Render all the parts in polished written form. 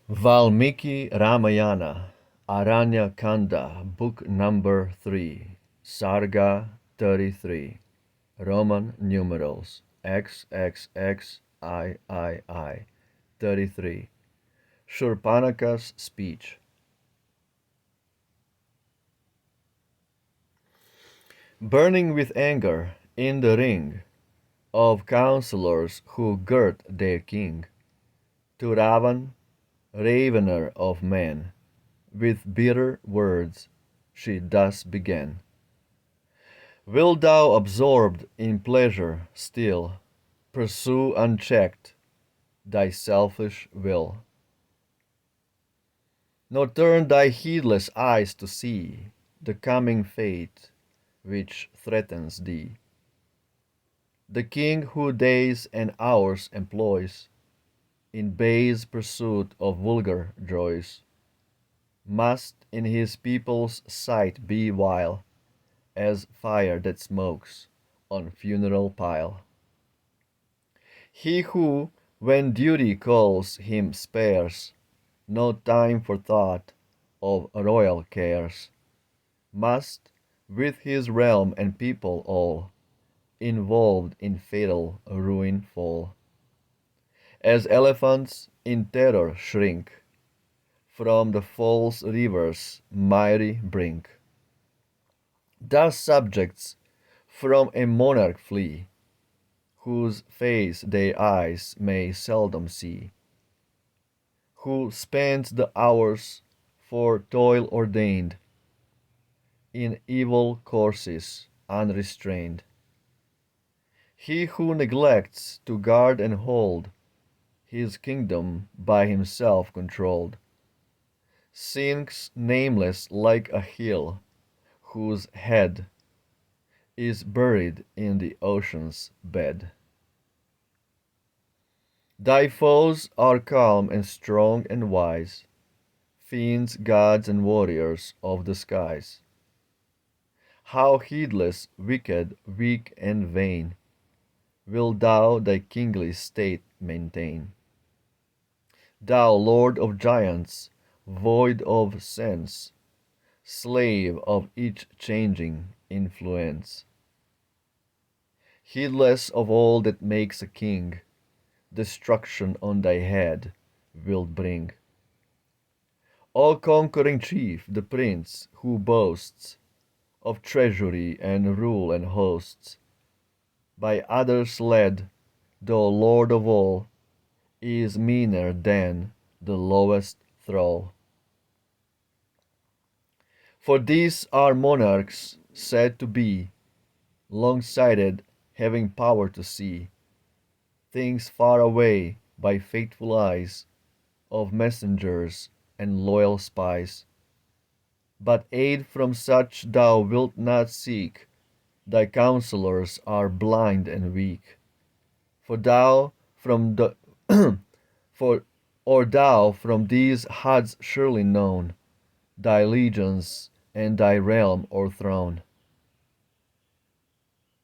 Valmiki Ramayana, Aranya Kanda, Book number 3, Sarga 33, Roman numerals XXXIII 33, Shurpanakha's speech. Burning with anger in the ring of counselors who girt their king, to Ravan, ravener of men, with bitter words she thus began. Wilt thou, absorbed in pleasure, still pursue unchecked thy selfish will, nor turn thy heedless eyes to see the coming fate which threatens thee? The king who days and hours employs in base pursuit of vulgar joys must in his people's sight be vile as fire that smokes on funeral pile. He who, when duty calls him, spares no time for thought of royal cares, must, with his realm and people all, involved in fatal ruin fall. As elephants in terror shrink from the false river's mighty brink, thus subjects from a monarch flee, whose face their eyes may seldom see, who spends the hours for toil ordained in evil courses unrestrained. He who neglects to guard and hold his kingdom by himself controlled, sinks nameless like a hill whose head is buried in the ocean's bed. Thy foes are calm and strong and wise, fiends, gods, and warriors of the skies. How heedless, wicked, weak, and vain, wilt thou thy kingly state maintain? Thou lord of giants, void of sense, slave of each changing influence, heedless of all that makes a king, destruction on thy head wilt bring. O conquering chief, the prince who boasts of treasury and rule and hosts, by others led, though lord of all, is meaner than the lowest thrall. For these are monarchs said to be long-sighted, having power to see things far away by faithful eyes of messengers and loyal spies. But aid from such thou wilt not seek, thy counselors are blind and weak. For thou from the for or thou from these hadst surely known thy legions and thy realm o'erthrown.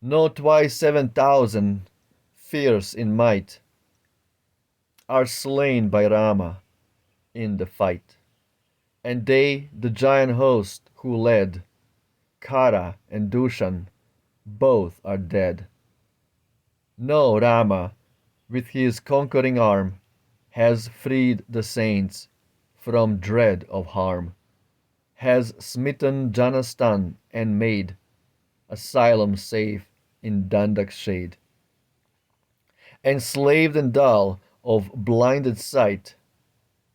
No twice 7,000, fierce in might, are slain by Rama in the fight, and they, the giant host who led, Kara and Dushan, both are dead. No, Rama, with his conquering arm, has freed the saints from dread of harm, has smitten Janastan and made asylum safe in Dandak's shade. Enslaved and dull of blinded sight,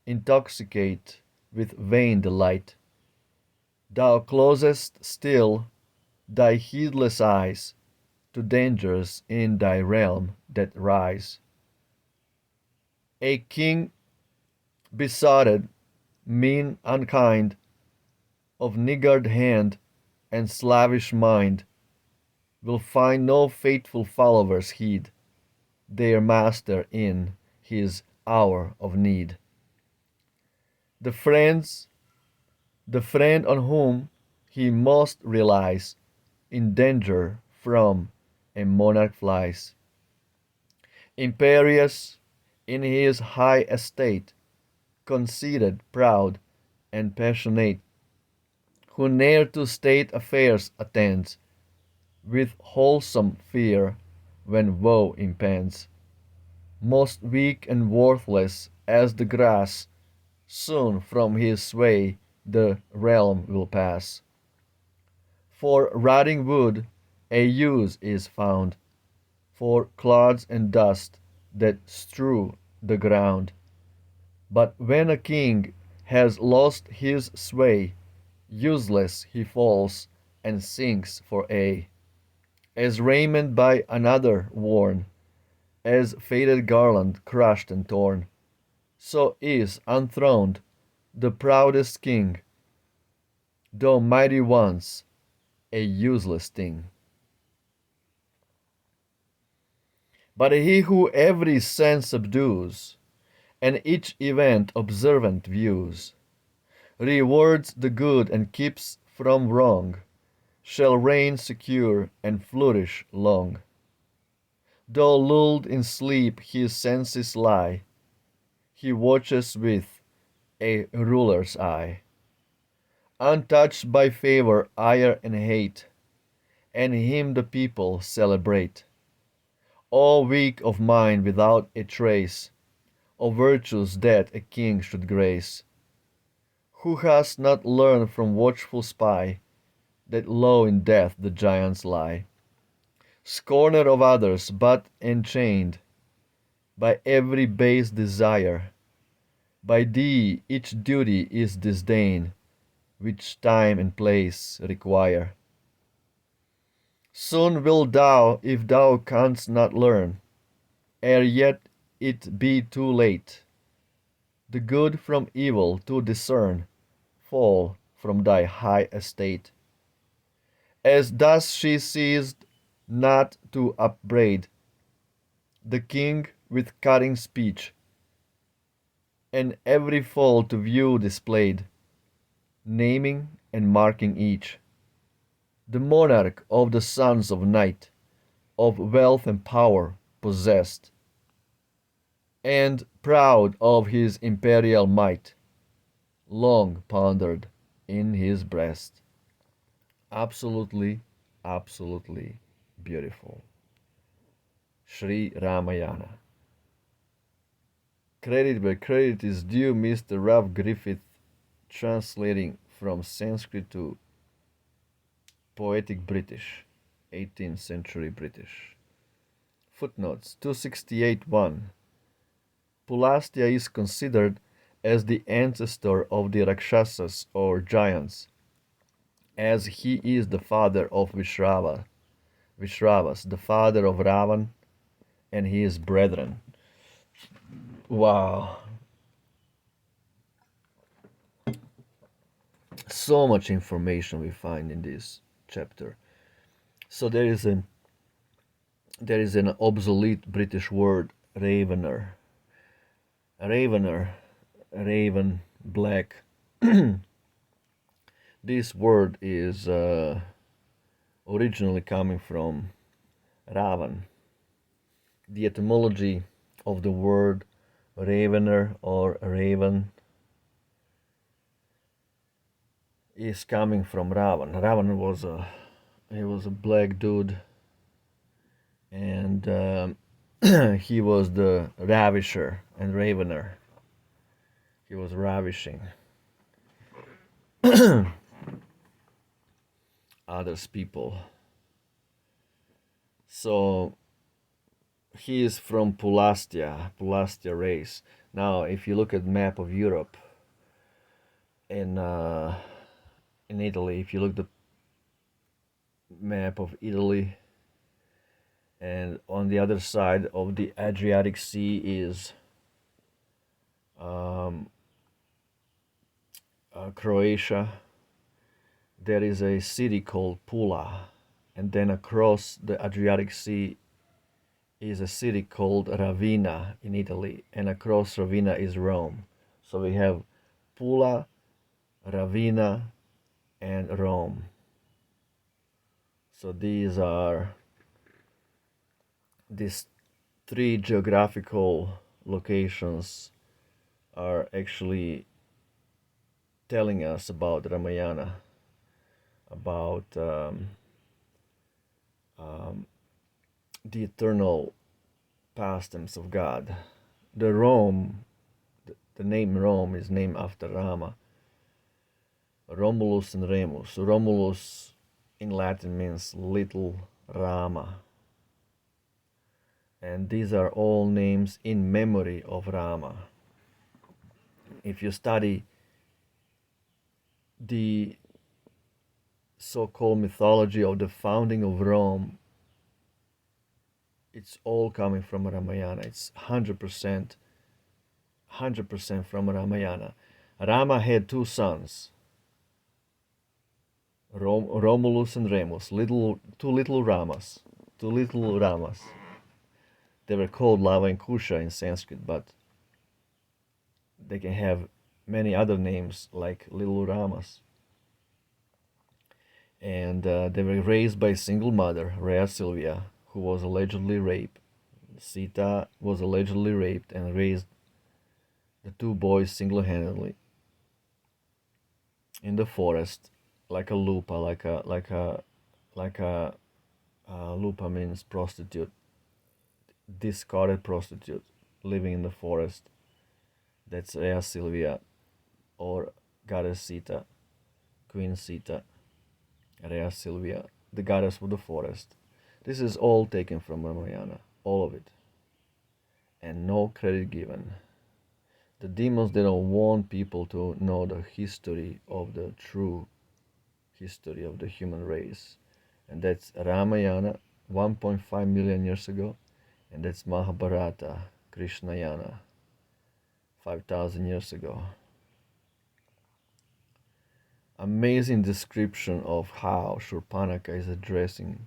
intoxicate with vain delight, thou closest still thy heedless eyes to dangers in thy realm that rise. A king besotted, mean, unkind, of niggard hand and slavish mind, will find no faithful followers heed their master in his hour of need. The friends, the friend on whom he most relies, in danger from a monarch flies. Imperious in his high estate, conceited, proud, and passionate, who ne'er to state affairs attends, with wholesome fear when woe impends. Most weak and worthless as the grass, soon from his sway the realm will pass. For rotting wood a use is found, for clods and dust that strew the ground. But when a king has lost his sway, useless he falls and sinks for aye, as raiment by another worn, as faded garland crushed and torn. So is unthroned the proudest king, though mighty once, a useless thing. But he who every sense subdues, and each event observant views, rewards the good and keeps from wrong, shall reign secure and flourish long. Though lulled in sleep his senses lie, he watches with a ruler's eye, untouched by favor, ire, and hate, and him the people celebrate. All weak of mind without a trace of virtues that a king should grace, who has not learned from watchful spy that low in death the giants lie, scorner of others, but enchained by every base desire. By thee each duty is disdain, which time and place require. Soon wilt thou, if thou canst not learn, ere yet it be too late, the good from evil to discern, fall from thy high estate. As thus she ceased not to upbraid the king with cutting speech, and every fault to view displayed, naming and marking each. The monarch of the sons of night, of wealth and power possessed, and proud of his imperial might, long pondered in his breast. Absolutely, absolutely beautiful. Sri Ramayana. Credit where credit is due, Mr. Ralph Griffith, translating from Sanskrit to Poetic British, 18th century British. Footnotes 268.1. Pulastya is considered as the ancestor of the Rakshasas or giants, as he is the father of Vishravas, the father of Ravan and his brethren. Wow. So much information we find in this chapter. So there is an obsolete British word, ravener. Raven, black. This word is originally coming from Ravan. The etymology of the word ravener or raven is coming from Ravan. Ravan was a black dude, and he was the ravisher and ravener. He was ravishing others people. So he is from Pulastya race. Now, if you look at map of Europe in Italy, if you look the map of Italy, and on the other side of the Adriatic Sea is Croatia. There is a city called Pula, and then across the Adriatic Sea is a city called Ravenna in Italy, and across Ravenna is Rome. So we have Pula, Ravenna, and Rome. So these three geographical locations are actually telling us about Ramayana, about um, the eternal pastimes of God. The Rome, the name Rome is named after Rama, Romulus and Remus. Romulus in Latin means little Rama. And these are all names in memory of Rama. If you study the so-called mythology of the founding of Rome, it's all coming from Ramayana. It's 100% from Ramayana. Rama had two sons, Romulus and Remus, two little Ramas. They were called Lava and Kusha in Sanskrit, but they can have many other names like little Ramas. And they were raised by a single mother, Rhea Sylvia, who was allegedly raped. Sita was allegedly raped and raised the two boys single-handedly in the forest, like a lupa, like a lupa means prostitute, discarded prostitute living in the forest. That's Rhea Sylvia, or goddess Sita, Queen Sita, Rhea Sylvia, the goddess of the forest. This is all taken from Ramayana, all of it, and no credit given. The demons, they don't want people to know the history of the true history of the human race. And that's Ramayana 1.5 million years ago, and that's Mahabharata, Krishnayana 5,000 years ago. Amazing description of how Shurpanakha is addressing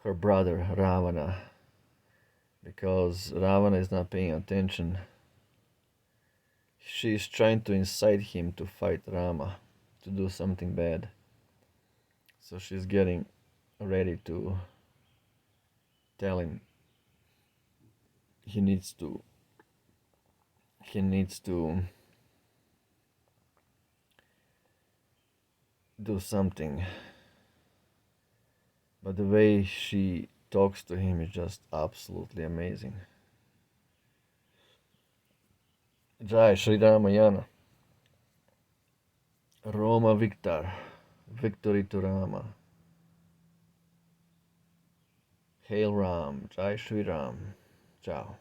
her brother Ravana, because Ravana is not paying attention. She is trying to incite him to fight Rama, to do something bad. So she's getting ready to tell him he needs to do something. But the way she talks to him is just absolutely amazing. Jai Shri Ramayana. Roma Victor. Victory to Rama. Hail Ram. Jai Shri Ram. Ciao.